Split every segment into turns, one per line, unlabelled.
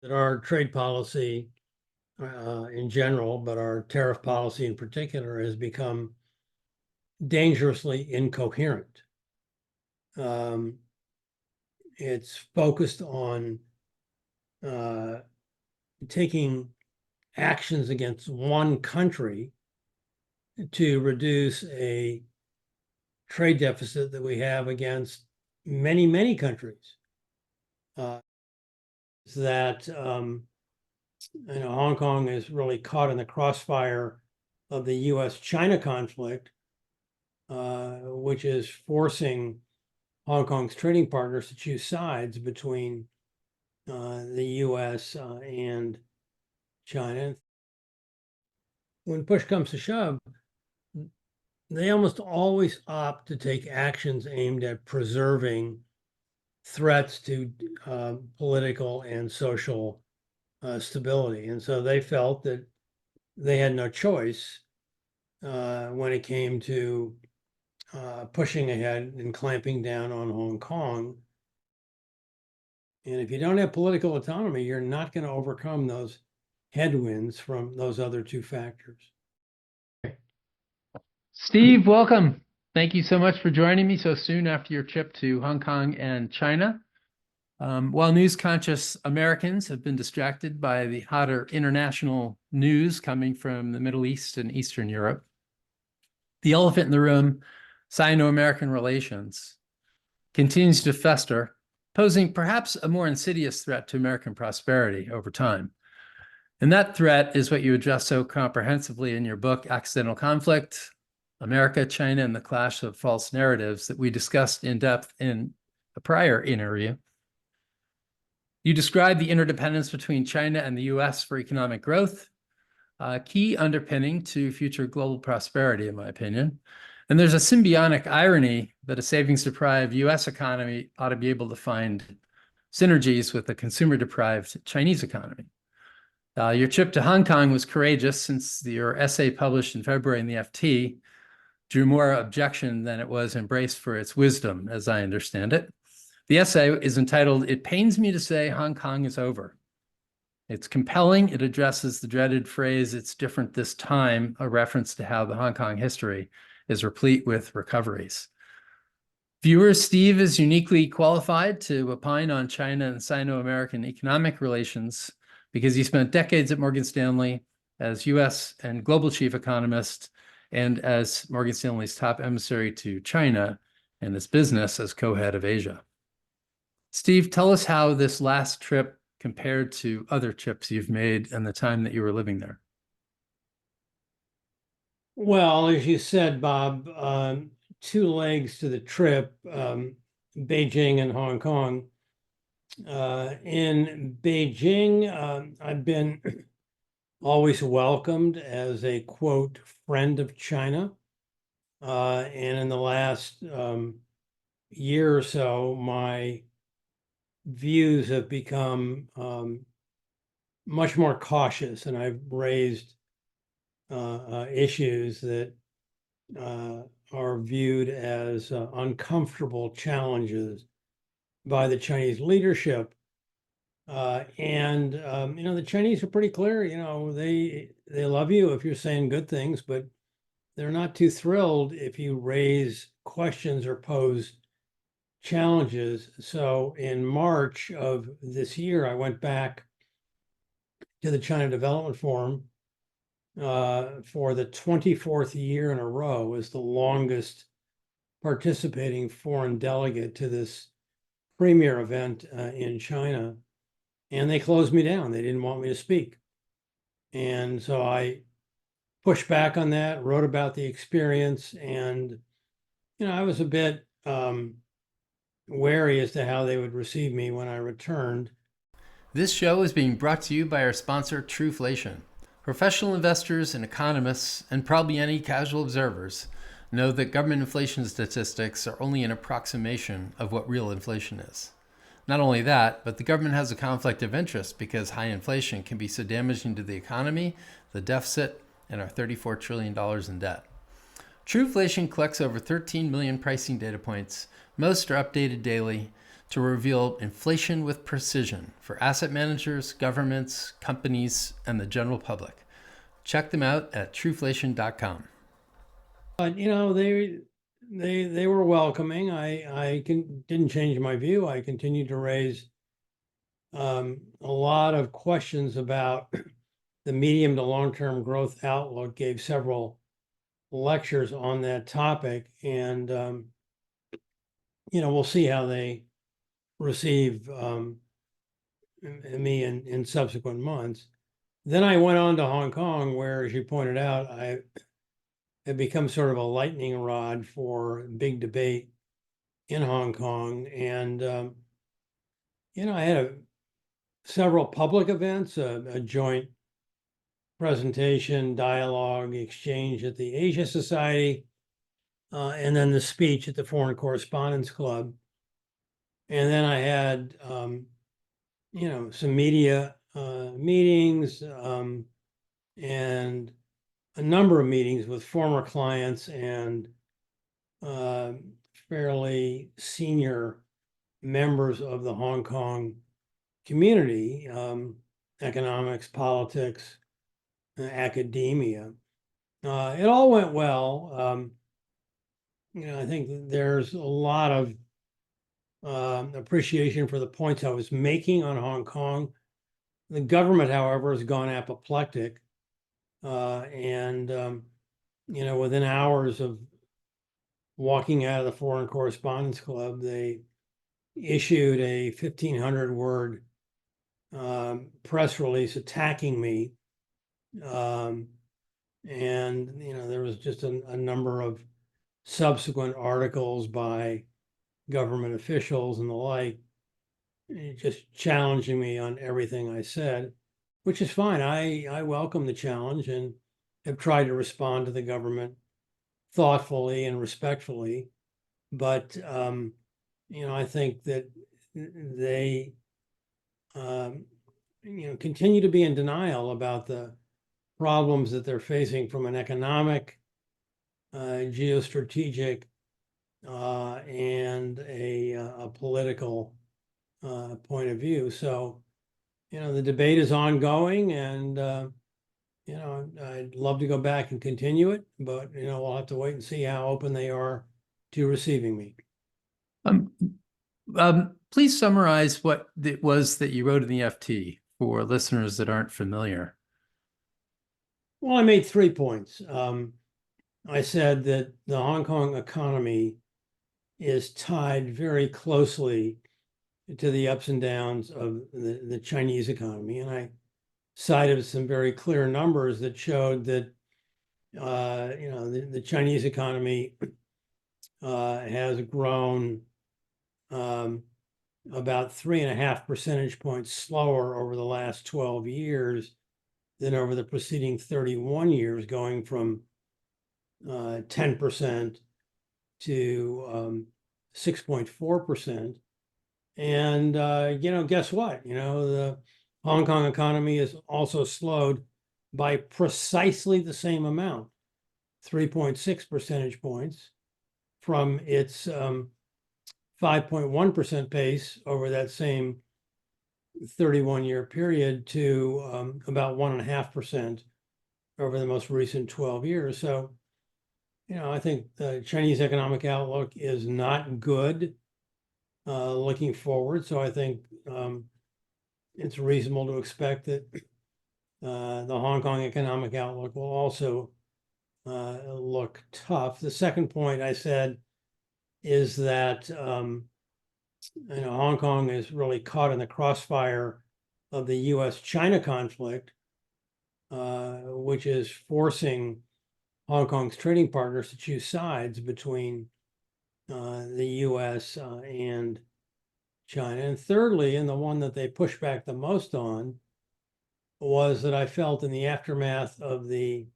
that our trade policy in general, but our tariff policy in particular, has become dangerously incoherent. It's focused on taking actions against one country to reduce a trade deficit that we have against many, many countries. Hong Kong is really caught in the crossfire of the U.S.-China conflict, which is forcing Hong Kong's trading partners to choose sides between the U.S. And China. When push comes to shove, they almost always opt to take actions aimed at preserving threats to political and social stability. And so they felt that they had no choice when it came to pushing ahead and clamping down on Hong Kong. And if you don't have political autonomy, you're not going to overcome those headwinds from those other two factors.
Steve, welcome. Thank you so much for joining me so soon after your trip to Hong Kong and China. While news-conscious Americans have been distracted by the hotter international news coming from the Middle East and Eastern Europe, the elephant in the room, Sino-American relations, continues to fester, posing perhaps a more insidious threat to American prosperity over time. And that threat is what you address so comprehensively in your book, Accidental Conflict: America, China, and the Clash of False Narratives, that we discussed in depth in a prior interview. You describe the interdependence between China and the US for economic growth, a key underpinning to future global prosperity, in my opinion. And there's a symbiotic irony that a savings-deprived US economy ought to be able to find synergies with the consumer-deprived Chinese economy. Your trip to Hong Kong was courageous, since your essay published in February in the FT drew more objection than it was embraced for its wisdom, as I understand it. The essay is entitled, "It Pains Me to Say Hong Kong is Over." It's compelling. It addresses the dreaded phrase, "it's different this time," a reference to how the Hong Kong history is replete with recoveries. Viewers, Steve is uniquely qualified to opine on China and Sino-American economic relations because he spent decades at Morgan Stanley as US and global chief economist, and as Morgan Stanley's top emissary to China and its business as co-head of Asia. Steve, tell us how this last trip compared to other trips you've made and the time that you were living there.
Well, as you said, Bob, two legs to the trip, Beijing and Hong Kong. In Beijing, I've been always welcomed as a, quote, friend of China. And in the last year or so, my views have become much more cautious, and I've raised issues that are viewed as uncomfortable challenges by the Chinese leadership. The Chinese are pretty clear. They love you if you're saying good things, but they're not too thrilled if you raise questions or pose challenges. So in March of this year, I went back to the China Development Forum for the 24th year in a row as the longest participating foreign delegate to this premier event in China. And they closed me down. They didn't want me to speak. And so I pushed back on that, wrote about the experience, and I was a bit wary as to how they would receive me when I returned.
This show is being brought to you by our sponsor, Truflation. Professional investors and economists, and probably any casual observers, know that government inflation statistics are only an approximation of what real inflation is. Not only that, but the government has a conflict of interest because high inflation can be so damaging to the economy, the deficit, and our $34 trillion in debt. Truflation collects over 13 million pricing data points. Most are updated daily to reveal inflation with precision for asset managers, governments, companies, and the general public. Check them out at trueflation.com.
But they were welcoming. I didn't change my view. I continued to raise a lot of questions about the medium to long-term growth outlook. Gave several lectures on that topic, and we'll see how they receive me in subsequent months. Then I went on to Hong Kong, where, as you pointed out, I have become sort of a lightning rod for big debate in Hong Kong. And, I had several public events, a joint presentation, dialogue, exchange at the Asia Society, and then the speech at the Foreign Correspondents Club. And then I had, some media meetings and a number of meetings with former clients and fairly senior members of the Hong Kong community, economics, politics, academia. It all went well. I think there's a lot of appreciation for the points I was making on Hong Kong. The government, however, has gone apoplectic. And within hours of walking out of the Foreign Correspondents Club, they issued a 1,500-word press release attacking me. And there was just a number of subsequent articles by government officials and the like, just challenging me on everything I said, which is fine. I welcome the challenge and have tried to respond to the government thoughtfully and respectfully. But, I think that they, continue to be in denial about the problems that they're facing from an economic, geostrategic, and a political point of view. So, the debate is ongoing, and I'd love to go back and continue it, but we'll have to wait and see how open they are to receiving me.
Please summarize what it was that you wrote in the FT for listeners that aren't familiar.
Well, I made 3 points. I said that the Hong Kong economy is tied very closely to the ups and downs of the Chinese economy. And I cited some very clear numbers that showed that, the Chinese economy has grown about 3.5 percentage points slower over the last 12 years than over the preceding 31 years, going from 10% to 6.4%. And, guess what? The Hong Kong economy is also slowed by precisely the same amount, 3.6 percentage points from its 5.1% pace over that same 31-year period to about 1.5% over the most recent 12 years. So, I think the Chinese economic outlook is not good looking forward. So I think it's reasonable to expect that the Hong Kong economic outlook will also look tough. The second point I said is that Hong Kong is really caught in the crossfire of the U.S.-China conflict, which is forcing Hong Kong's trading partners to choose sides between the U.S. And China. And thirdly, and the one that they pushed back the most on, was that I felt in the aftermath of the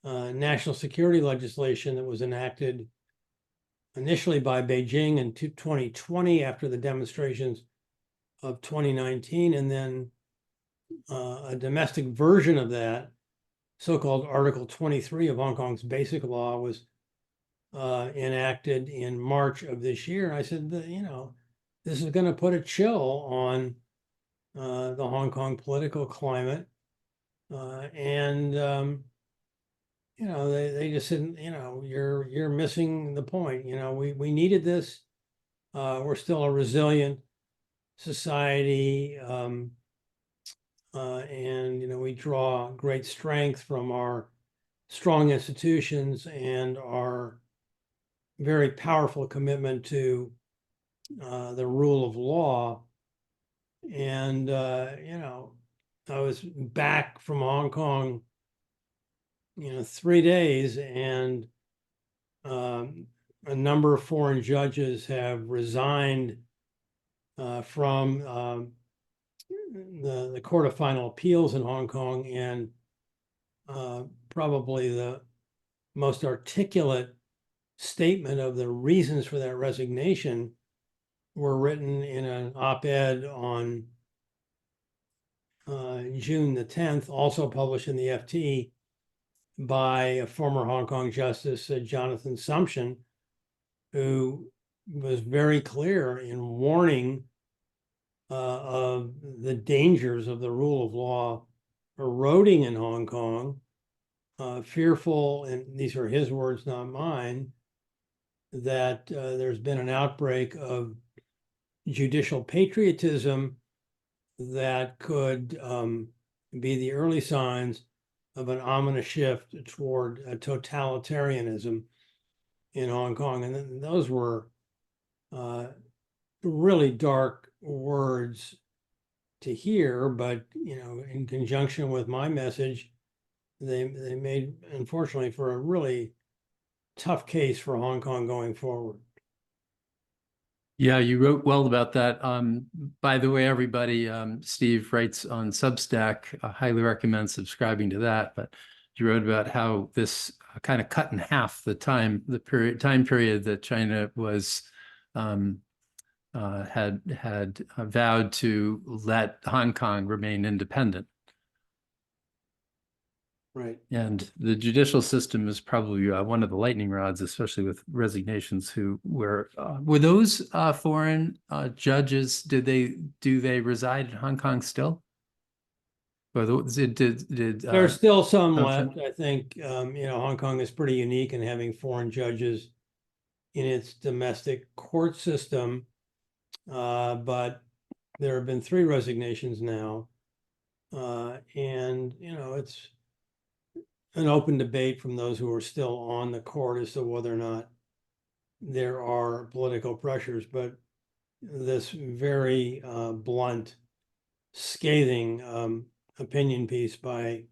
national security legislation that was enacted initially by Beijing in 2020 after the demonstrations of 2019, and then a domestic version of that, so-called Article 23 of Hong Kong's Basic Law, was enacted in March of this year. I said, this this is going to put a chill on the Hong Kong political climate. And they just said, you're missing the point. We needed this. We're still a resilient society. And, we draw great strength from our strong institutions and our very powerful commitment to the rule of law. And, I was back from Hong Kong, 3 days, and a number of foreign judges have resigned from the Court of Final Appeals in Hong Kong, and probably the most articulate statement of the reasons for that resignation were written in an op-ed on June the 10th, also published in the FT by a former Hong Kong Justice, Jonathan Sumption, who was very clear in warning of the dangers of the rule of law eroding in Hong Kong, fearful, and these are his words, not mine, that there's been an outbreak of judicial patriotism that could be the early signs of an ominous shift toward totalitarianism in Hong Kong. And those were really dark words to hear, but, in conjunction with my message, they made, unfortunately, for a really tough case for Hong Kong going forward.
Yeah, you wrote well about that. By the way, everybody, Steve writes on Substack. I highly recommend subscribing to that. But you wrote about how this kind of cut in half the time period that China was had vowed to let Hong Kong remain independent.
Right.
And the judicial system is probably one of the lightning rods, especially with resignations. Were those foreign judges? Do they reside in Hong Kong still? Or
There's still some left. I think Hong Kong is pretty unique in having foreign judges in its domestic court system, but there have been 3 resignations now, and it's an open debate from those who are still on the court as to whether or not there are political pressures. But this very blunt, scathing opinion piece by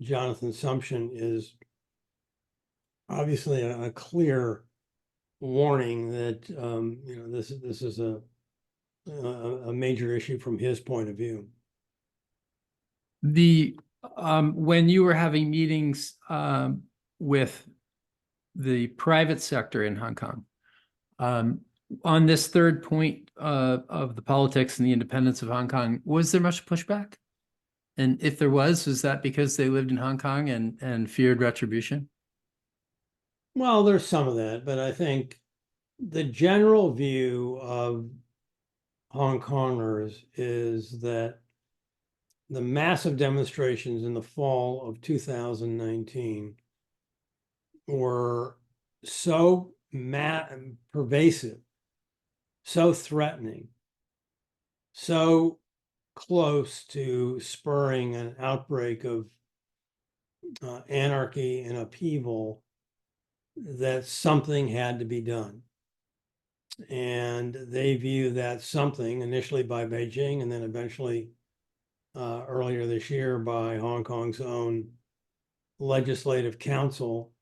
Jonathan Sumption is obviously a clear warning that this is a major issue from his point of view.
When you were having meetings with the private sector in Hong Kong, on this third point of the politics and the independence of Hong Kong, was there much pushback? And if there was that because they lived in Hong Kong and feared retribution?
Well, there's some of that, but I think the general view of Hong Kongers is that the massive demonstrations in the fall of 2019 were so pervasive, so threatening, so close to spurring an outbreak of anarchy and upheaval that something had to be done. And they view that something, initially by Beijing and then eventually earlier this year by Hong Kong's own legislative council,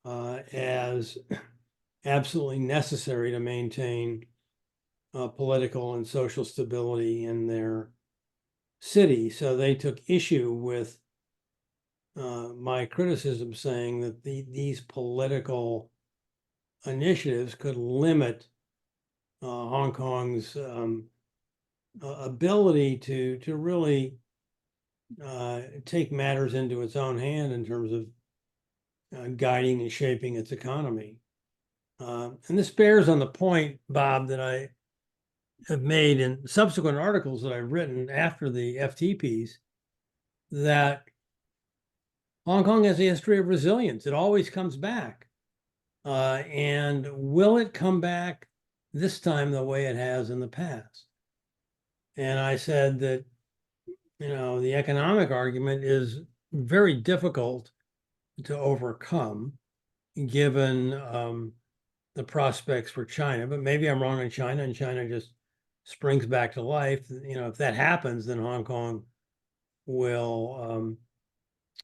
as absolutely necessary to maintain political and social stability in their city. So they took issue with my criticism, saying that these political initiatives could limit Hong Kong's ability to really take matters into its own hand in terms of guiding and shaping its economy. And this bears on the point, Bob, that I have made in subsequent articles that I've written after the FT piece that Hong Kong has a history of resilience. It always comes back. And will it come back this time the way it has in the past? And I said that, the economic argument is very difficult to overcome given the prospects for China. But maybe I'm wrong on China, and China just springs back to life. If that happens, then Hong Kong will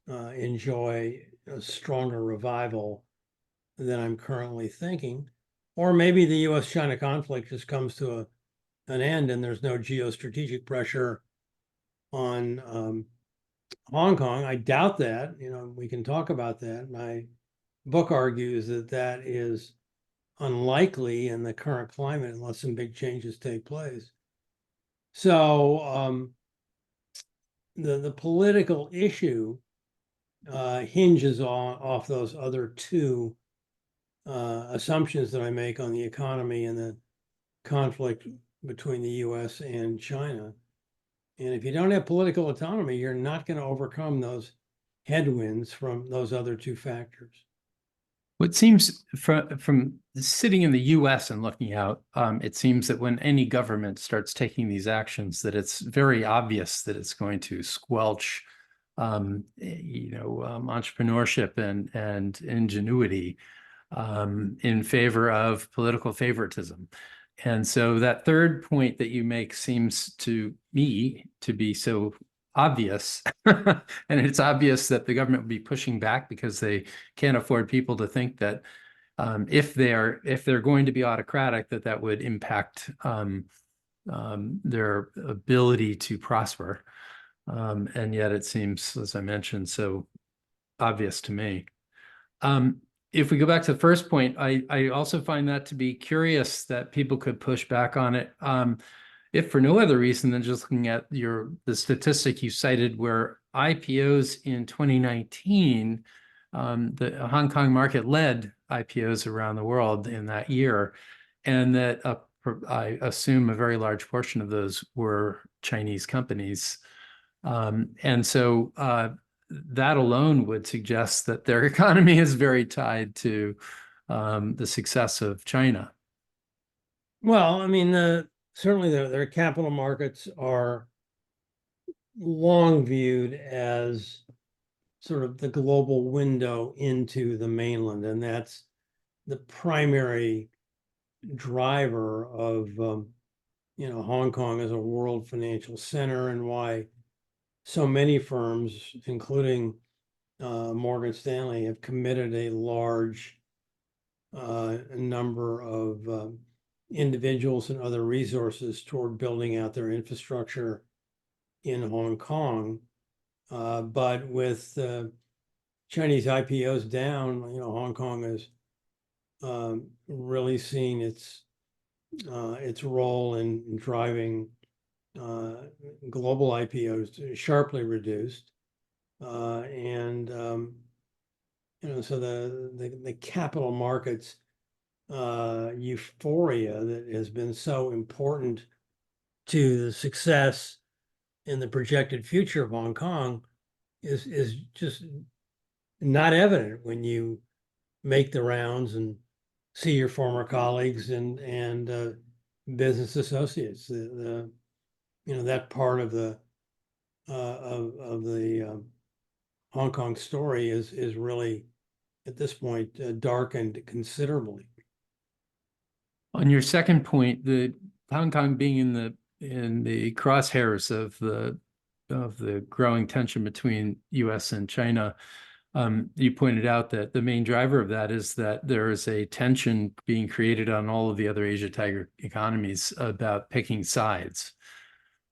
enjoy a stronger revival than I'm currently thinking. Or maybe the US-China conflict just comes to an end and there's no geostrategic pressure on Hong Kong. I doubt that. We can talk about that. My book argues that that is unlikely in the current climate unless some big changes take place. So the political issue hinges off those other two assumptions that I make on the economy and the conflict between the US and China. And if you don't have political autonomy, you're not going to overcome those headwinds from those other two factors.
What seems from sitting in the US and looking out, it seems that when any government starts taking these actions, that it's very obvious that it's going to squelch entrepreneurship and ingenuity in favor of political favoritism. And so that third point that you make seems to me to be so obvious. And it's obvious that the government will be pushing back because they can't afford people to think that if they're going to be autocratic, that would impact their ability to prosper. And yet it seems, as I mentioned, so obvious to me. If we go back to the first point, I also find that to be curious that people could push back on it, if for no other reason than just looking at the statistic you cited where IPOs in 2019, the Hong Kong market led IPOs around the world in that year, and that I assume a very large portion of those were Chinese companies. And so that alone would suggest that their economy is very tied to the success of China.
Well, I mean, certainly their capital markets are long viewed as sort of the global window into the mainland, and that's the primary driver of Hong Kong as a world financial center, and why so many firms, including Morgan Stanley, have committed a large number of individuals and other resources toward building out their infrastructure in Hong Kong. But with Chinese IPOs down, Hong Kong has really seen its role in driving global IPOs sharply reduced, and so the capital markets euphoria that has been so important to the success in the projected future of Hong Kong is just not evident when you make the rounds and see your former colleagues and business associates. That part of the Hong Kong story is really at this point darkened considerably.
On your second point, the Hong Kong being in the crosshairs of the growing tension between U.S. and China, you pointed out that the main driver of that is that there is a tension being created on all of the other Asia Tiger economies about picking sides.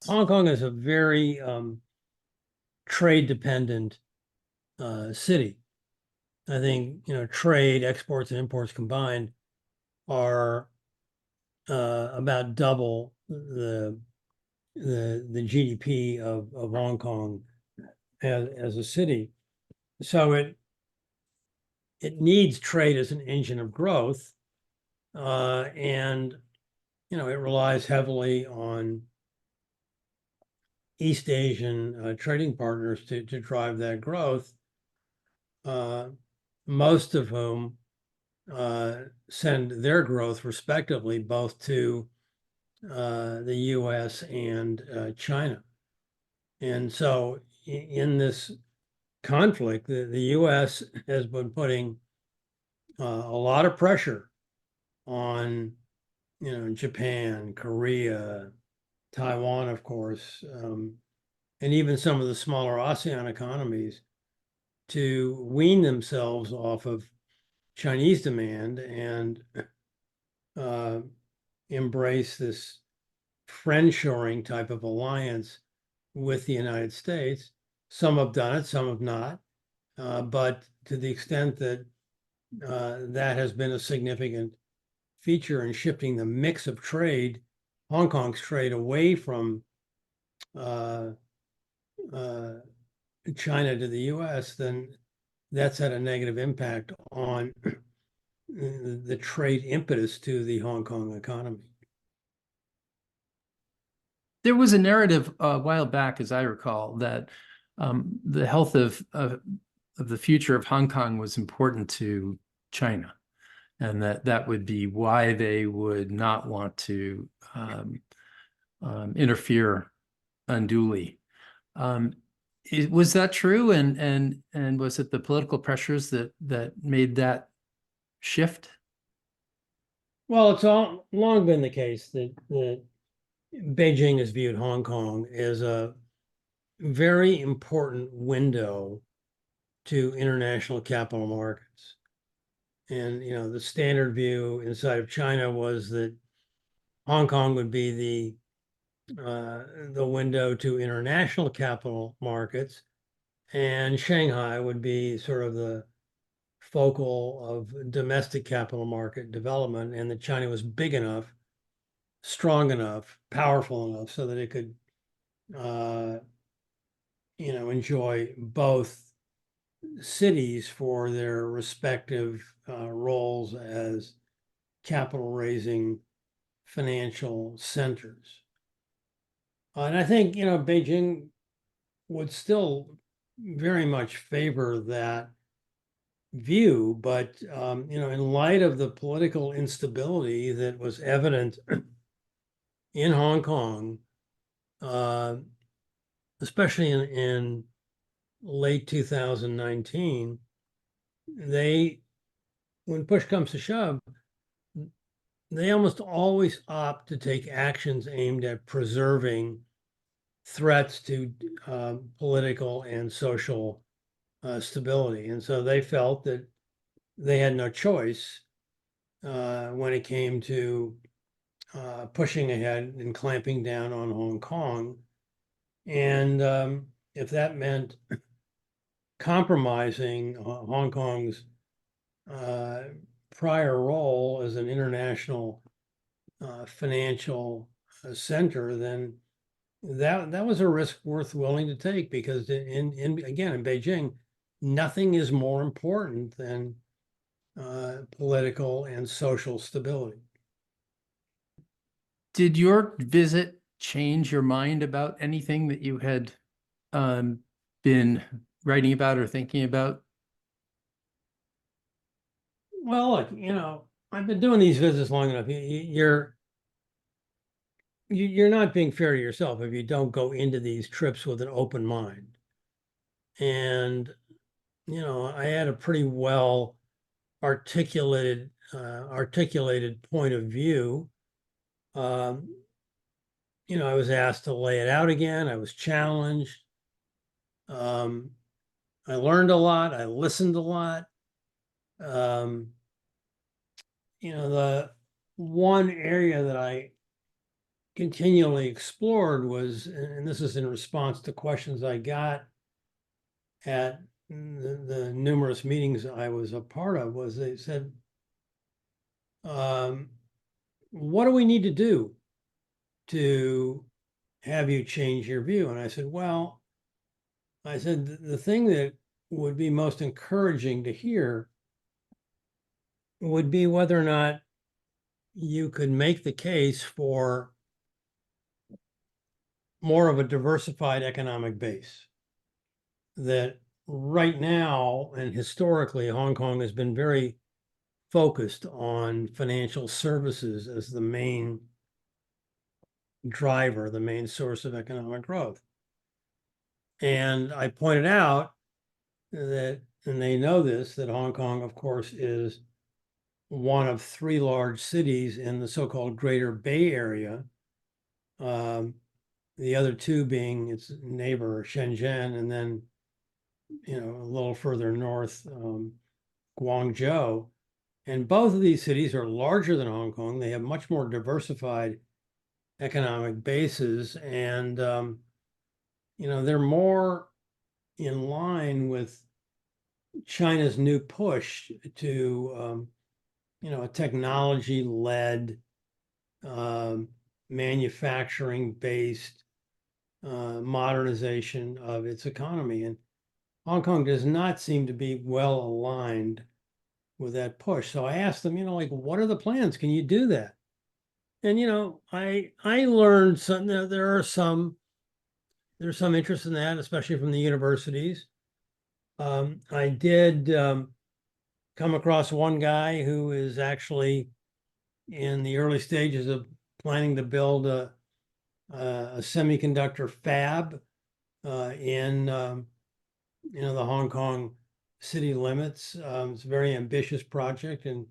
Hong Kong is a very trade-dependent city. I think trade, exports, and imports combined are about double the GDP of Hong Kong as a city. So it needs trade as an engine of growth, and it relies heavily on East Asian trading partners to drive that growth, most of whom send their growth respectively both to the US and China. And so in this conflict, the US has been putting a lot of pressure on, Japan, Korea, Taiwan, of course, and even some of the smaller ASEAN economies to wean themselves off of Chinese demand and embrace this friend-shoring type of alliance with the United States. Some have done it, some have not. But to the extent that that has been a significant feature in shifting the mix of trade, Hong Kong's trade away from China to the US, then that's had a negative impact on the trade impetus to the Hong Kong economy.
There was a narrative a while back, as I recall, that the health of the future of Hong Kong was important to China, and that would be why they would not want to interfere unduly. Was that true? And was it the political pressures that made that shift?
Well, it's long been the case that Beijing has viewed Hong Kong as a very important window to international capital markets. And, the standard view inside of China was that Hong Kong would be the window to international capital markets, and Shanghai would be sort of the focal of domestic capital market development, and that China was big enough, strong enough, powerful enough so that it could, enjoy both cities for their respective roles as capital raising financial centers. And I think, Beijing would still very much favor that view, but, in light of the political instability that was evident in Hong Kong, especially in late 2019, when push comes to shove, they almost always opt to take actions aimed at preserving threats to political and social stability. And so they felt that they had no choice when it came to pushing ahead and clamping down on Hong Kong. And if that meant compromising Hong Kong's prior role as an international financial center, then that was a risk worth willing to take, because in Beijing, nothing is more important than political and social stability.
Did your visit change your mind about anything that you had been writing about or thinking about?
Well, look, I've been doing these visits long enough. You're not being fair to yourself if you don't go into these trips with an open mind. And, I had a pretty well articulated point of view. I was asked to lay it out again. I was challenged. I learned a lot. I listened a lot. The one area that I continually explored was, and this is in response to questions I got at the numerous meetings I was a part of, was they said, what do we need to do to have you change your view? And I said, the thing that would be most encouraging to hear would be whether or not you could make the case for more of a diversified economic base. That right now and historically, Hong Kong has been very focused on financial services as the main driver, the main source of economic growth. And I pointed out that, and they know this, that Hong Kong, of course, is one of three large cities in the so-called Greater Bay Area. The other two being its neighbor Shenzhen, and then a little further north, Guangzhou. And both of these cities are larger than Hong Kong. They have much more diversified economic bases, and they're more in line with China's new push to a technology-led, manufacturing-based modernization of its economy. And Hong Kong does not seem to be well aligned with that push. So I asked them, like, what are the plans? Can you do that? And I learned some. There's some interest in that, especially from the universities. I did come across one guy who is actually in the early stages of planning to build a semiconductor fab in the Hong Kong city limits. It's a very ambitious project, and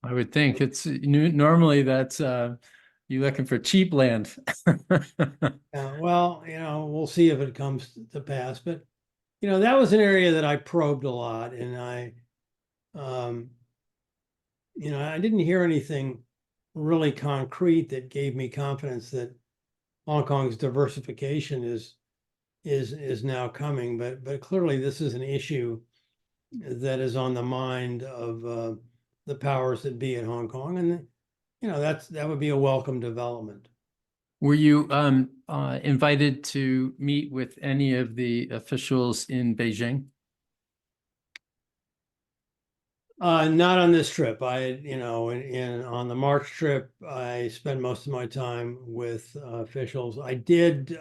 I would think it's normally that's you're looking for cheap land.
well, we'll see if it comes to pass. But that was an area that I probed a lot, and I didn't hear anything really concrete that gave me confidence that Hong Kong's diversification is now coming. But clearly, this is an issue that is on the mind of the powers that be in Hong Kong, and that would be a welcome development.
Were you invited to meet with any of the officials in Beijing?
Not on this trip. On the March trip, I spent most of my time with officials. I did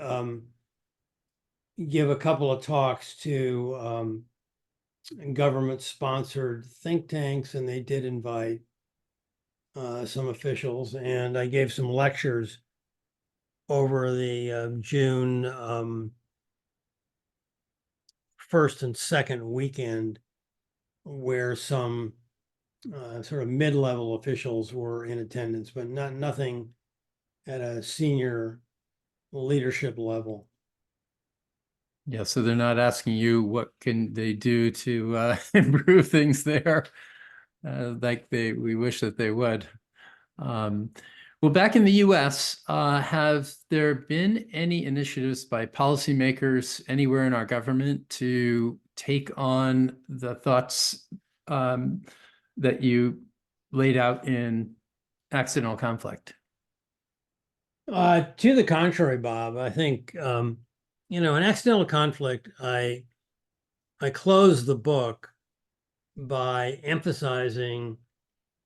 give a couple of talks to government-sponsored think tanks, and they did invite some officials, and I gave some lectures over the June 1st and 2nd weekend, where some sort of mid-level officials were in attendance, but nothing at a senior leadership level.
Yeah, so they're not asking you what can they do to improve things there, like we wish that they would. Well, back in the U.S., have there been any initiatives by policymakers anywhere in our government to take on the thoughts that you laid out in Accidental Conflict?
To the contrary, Bob, I think in Accidental Conflict, I closed the book by emphasizing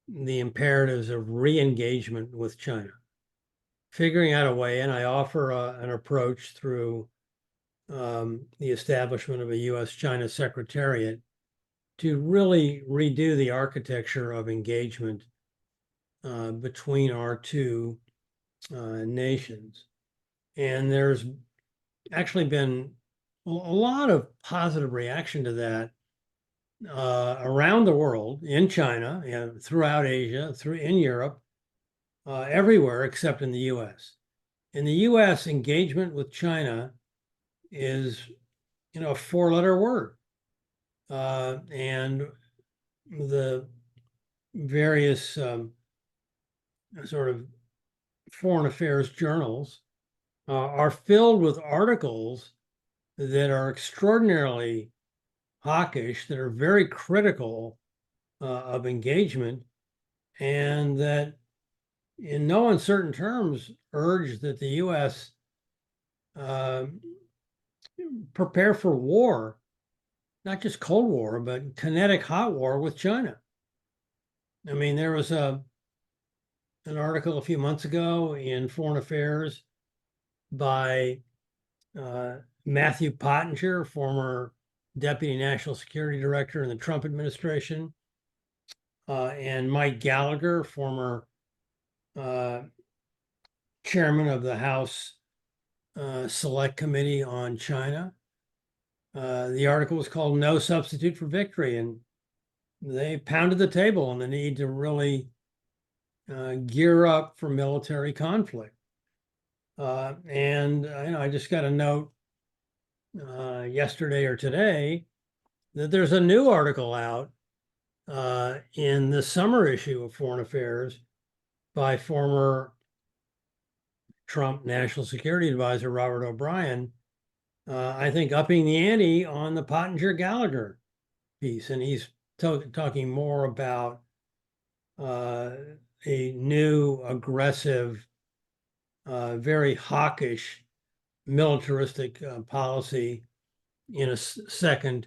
the imperatives of re-engagement with China, figuring out a way, and I offer an approach through the establishment of a U.S.-China Secretariat to really redo the architecture of engagement between our two nations. And there's actually been a lot of positive reaction to that around the world, in China, throughout Asia, in Europe, everywhere except in the U.S. In the U.S., engagement with China is, a four-letter word. And the various sort of foreign affairs journals are filled with articles that are extraordinarily hawkish, that are very critical of engagement, and that in no uncertain terms urge that the U.S. Prepare for war, not just Cold War, but kinetic hot war with China. I mean, there was a an article a few months ago in Foreign Affairs by Matthew Pottinger, former Deputy National Security Director in the Trump administration, and Mike Gallagher, former chairman of the House Select Committee on China. The article was called "No Substitute for Victory," and they pounded the table on the need to really gear up for military conflict. And I just got a note yesterday or today that there's a new article out in the summer issue of Foreign Affairs by former Trump National Security Advisor Robert O'Brien, I think upping the ante on the Pottinger-Gallagher piece. And he's talking more about a new, aggressive, very hawkish, militaristic policy in a second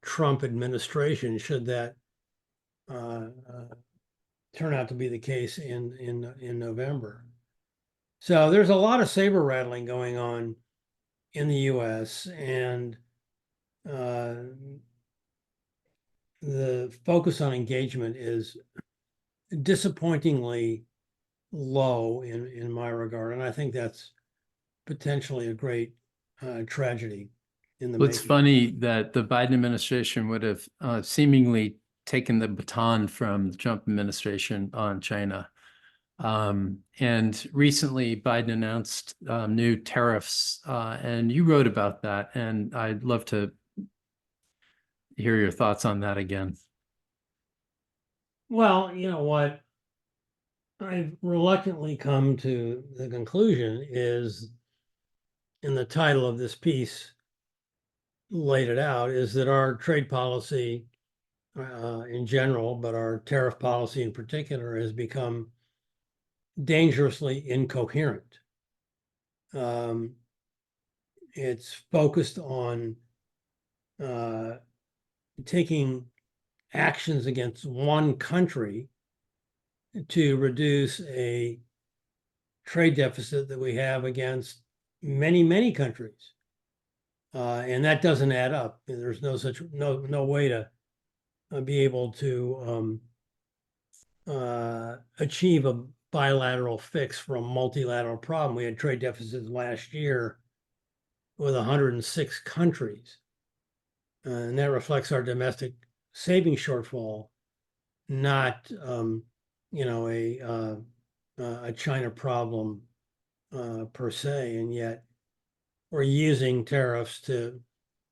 Trump administration, should that turn out to be the case in November. So there's a lot of saber rattling going on in the U.S., and the focus on engagement is disappointingly low in my regard, and I think that's potentially a great tragedy in the
Well, it's
making.
funny that the Biden administration would have seemingly taken the baton from the Trump administration on China. And recently, Biden announced new tariffs, and you wrote about that, and I'd love to hear your thoughts on that again.
Well, you know what I've reluctantly come to the conclusion is, in the title of this piece laid it out, is that our trade policy in general, but our tariff policy in particular, has become dangerously incoherent. It's focused on taking actions against one country to reduce a trade deficit that we have against many, many countries. And that doesn't add up. There's no way to be able to achieve a bilateral fix for a multilateral problem. We had trade deficits last year with 106 countries. And that reflects our domestic savings shortfall, not a China problem per se. And yet we're using tariffs to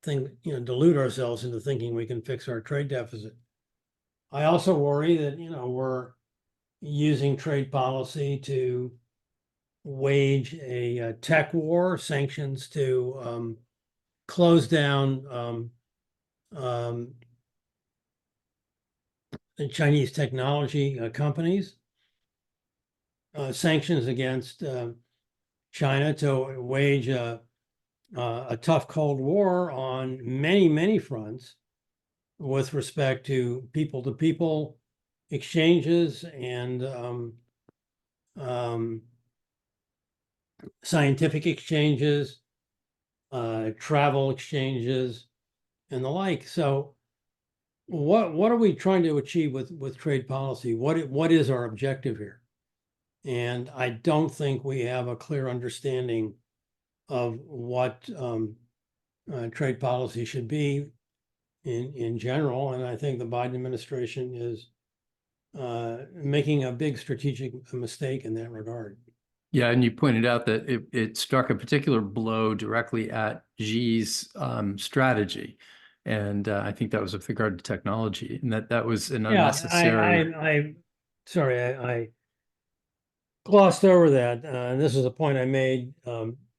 delude ourselves into thinking we can fix our trade deficit. I also worry that we're using trade policy to wage a tech war, sanctions to close down the Chinese technology companies, sanctions against China to wage a tough Cold War on many, many fronts with respect to people-to-people exchanges and scientific exchanges, travel exchanges, and the like. So what are we trying to achieve with trade policy? What is our objective here? And I don't think we have a clear understanding of what trade policy should be in general. And I think the Biden administration is making a big strategic mistake in that regard.
Yeah, and you pointed out that it struck a particular blow directly at Xi's strategy. And I think that was with regard to technology, and that was an unnecessary.
I glossed over that. And this is a point I made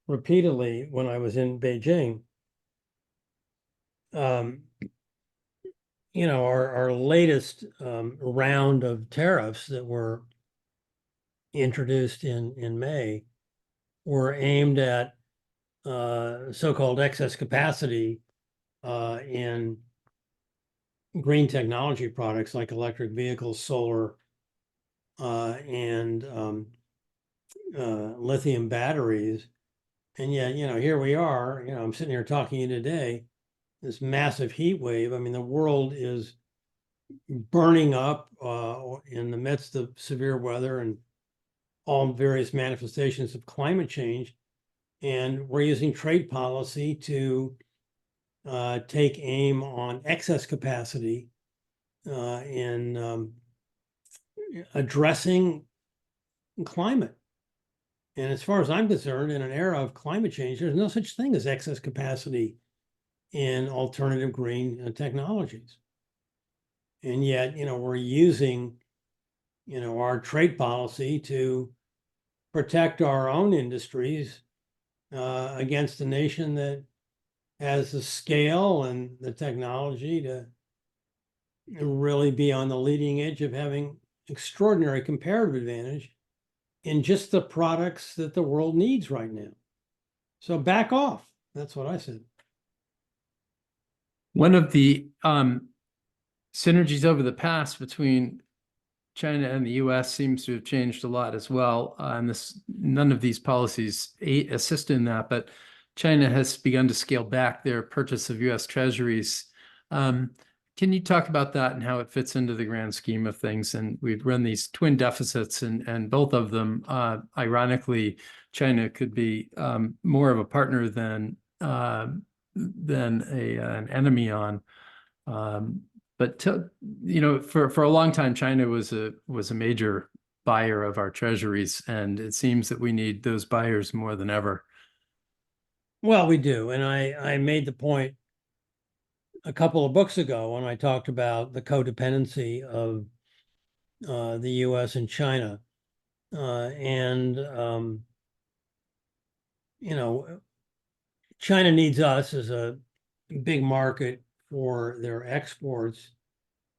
repeatedly when I was in Beijing. Our latest round of tariffs that were introduced in May were aimed at so-called excess capacity in green technology products like electric vehicles, solar, and lithium batteries. And yet, here we are, I'm sitting here talking to you today, this massive heat wave. I mean, the world is burning up in the midst of severe weather and all various manifestations of climate change. And we're using trade policy to take aim on excess capacity in addressing climate. And as far as I'm concerned, in an era of climate change, there's no such thing as excess capacity in alternative green technologies. And yet, we're using, our trade policy to protect our own industries against a nation that has the scale and the technology to really be on the leading edge of having extraordinary comparative advantage in just the products that the world needs right now. So back off. That's what I said.
One of the synergies over the past between China and the US seems to have changed a lot as well. And none of these policies assist in that, but China has begun to scale back their purchase of US Treasuries. Can you talk about that and how it fits into the grand scheme of things? And we've run these twin deficits, and both of them, ironically, China could be more of a partner than an enemy on. But for a long time, China was a major buyer of our treasuries, and it seems that we need those buyers more than ever.
Well, we do, and I made the point a couple of books ago when I talked about the codependency of the U.S. and China, China needs us as a big market for their exports,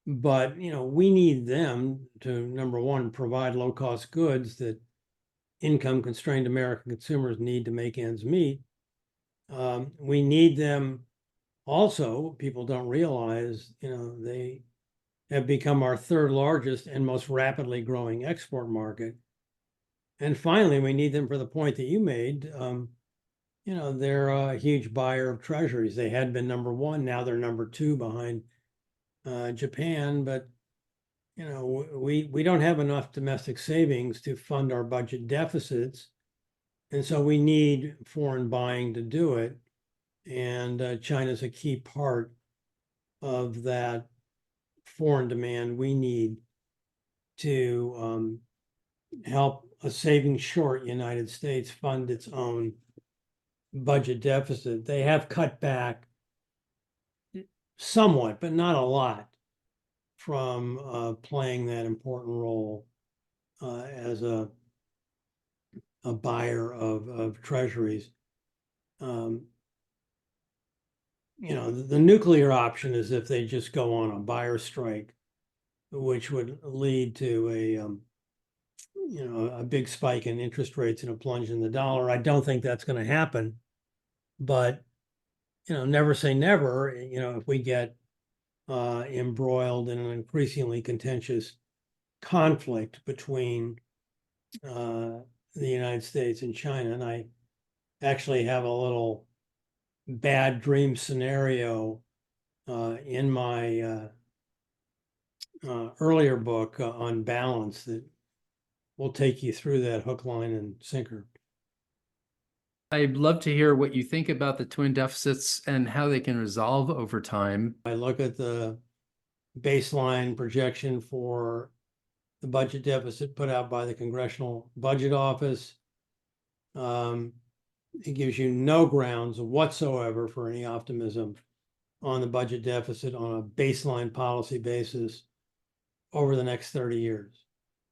but we need them to, number one, provide low-cost goods that income-constrained American consumers need to make ends meet. We need them also, people don't realize, they have become our third largest and most rapidly growing export market. And finally, we need them for the point that you made. They're a huge buyer of treasuries. They had been number one. Now they're number two behind Japan. But, we don't have enough domestic savings to fund our budget deficits. And so we need foreign buying to do it. And China's a key part of that foreign demand we need to help a saving short United States fund its own budget deficit. They have cut back somewhat, but not a lot, from playing that important role as a buyer of treasuries. The nuclear option is if they just go on a buyer strike, which would lead to a big spike in interest rates and a plunge in the dollar. I don't think that's going to happen, but never say never. If we get embroiled in an increasingly contentious conflict between the United States and China, and I actually have a little bad dream scenario in my earlier book on balance that will take you through that hook, line, and sinker.
I'd love to hear what you think about the twin deficits and how they can resolve over time.
I look at the baseline projection for the budget deficit put out by the Congressional Budget Office. It gives you no grounds whatsoever for any optimism on the budget deficit on a baseline policy basis over the next 30 years.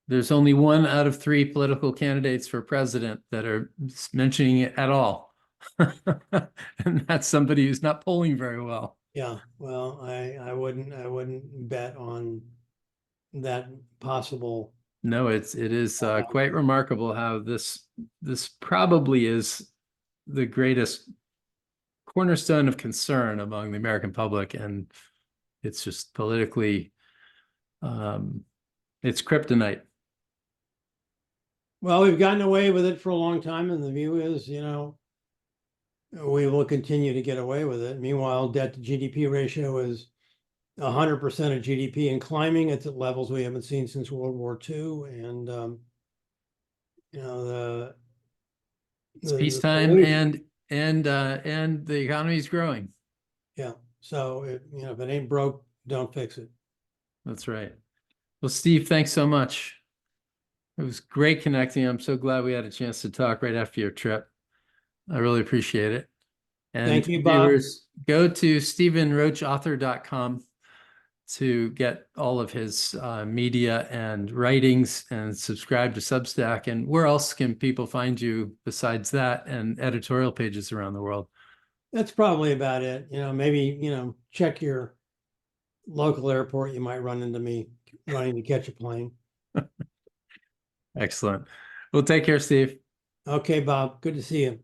There's only 1 out of 3 political candidates for president that are mentioning it at all. And that's somebody who's not polling very well.
Yeah, well, I wouldn't bet on that possible.
No, it is quite remarkable how this probably is the greatest cornerstone of concern among the American public, and it's just politically it's kryptonite.
Well, we've gotten away with it for a long time, and the view is, we will continue to get away with it. Meanwhile, debt to GDP ratio is 100% of GDP and climbing. It's at levels we haven't seen since World War II. And
It's
the
peacetime
solution-
and the economy is growing.
yeah. So if it ain't broke, don't fix it.
That's right. Well, Steve, thanks so much. It was great connecting. I'm so glad we had a chance to talk right after your trip. I really appreciate it. And
Thank you, Bob.
viewers, go to stephenroachauthor.com to get all of his media and writings, and subscribe to Substack. And where else can people find you besides that and editorial pages around the world?
That's probably about it. Maybe, check your local airport. You might run into me running to catch a plane.
Excellent. Well, take care, Steve.
Okay, Bob. Good to see you.